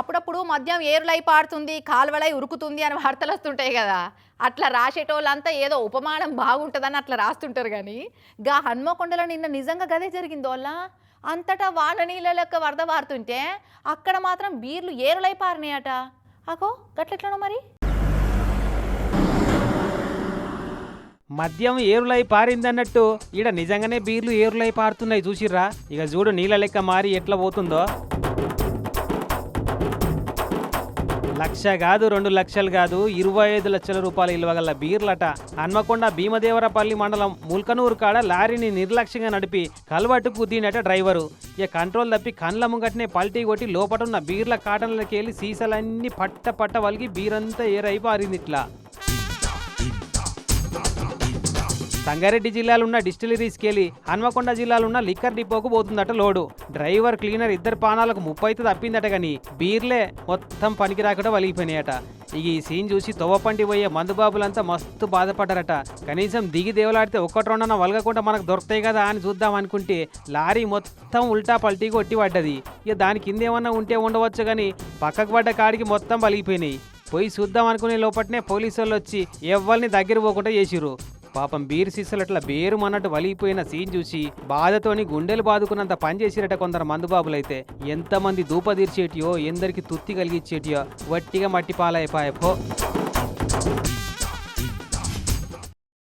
అప్పుడప్పుడు మద్యం ఏరులై పారుతుంది కాలువలై ఉరుకుతుంది అని వార్తలు వస్తుంటాయి కదా. అట్లా రాసేటోళ్ళంతా ఏదో ఉపమానం బాగుంటుందని అట్లా రాస్తుంటారు. కానీ గా హన్మకొండలో నిన్న నిజంగా గదే జరిగిందో వల్ల అంతటా వాన నీళ్ళ లెక్క వరద పారుతుంటే అక్కడ మాత్రం బీర్లు ఏరులై పారినాయట. అగో గట్లెట్లనో మరి. మద్యం ఏరులై పారిందన్నట్టు ఈడ నిజంగానే బీర్లు ఏరులై పారుతున్నాయి చూసిర్రా. ఇక చూడు నీళ్ళ లెక్క మారి ఎట్లా పోతుందో. 1,00,000 కాదు 2 లక్షలు కాదు 25 లక్షల రూపాయలు ఇవ్వగల బీర్లట. హన్మకొండ భీమదేవరపల్లి మండలం ముల్కనూరు కాడ లారీని నిర్లక్ష్యంగా నడిపి కల్వట్టు కుదినట డ్రైవరు. ఇక కంట్రోల్ తప్పి కండ్ల ముంగటనే పల్టీ కొట్టి లోపటున్న బీర్ల కాటన్లకెళ్ళి సీసాలన్నీ పట్ట వలిగి బీరంతా ఏరై పారింది. ఇట్లా సంగారెడ్డి జిల్లాలో ఉన్న డిస్టిలరీస్కి వెళ్ళి హన్మకొండ జిల్లాలో ఉన్న లిక్కర్ డిపోకు పోతుందట లోడు. డ్రైవర్ క్లీనర్ ఇద్దరు పానాలకు 30 తప్పిందట. కానీ బీర్లే మొత్తం పనికి రాకుండా వలిగిపోయినాయట. ఇక ఈ సీన్ చూసి తొవ్వపంటి పోయే మందుబాబులంతా మస్తు బాధపడ్డారట. కనీసం దిగి దేవులాడితే ఒక్కటి రెండన వలగకుండా మనకు దొరుకుతాయి కదా అని చూద్దాం అనుకుంటే లారీ మొత్తం ఉల్టా పల్టీ కొట్టి పడ్డది. ఇక దాని కిందేమన్నా ఉంటే ఉండవచ్చు కానీ పక్కకు పడ్డ కాడికి మొత్తం వలిగిపోయినాయి. పోయి చూద్దాం అనుకునే లోపట్నే పోలీసు వాళ్ళు వచ్చి ఎవరిని దగ్గర పోకుండా చేసిర్రు. పాపం బీర్ సీసాలు అట్లా బేరు అన్నట్టు వలిగిపోయిన సీన్ చూసి బాధతోని గుండెలు బాదుకున్నంత పని చేసిరట కొందరు మందుబాబులైతే. ఎంతమంది దూపదీర్చేటియో ఎందరికి తుత్తి కలిగించేటియో వట్టిగా మట్టి పాలైపాయపో.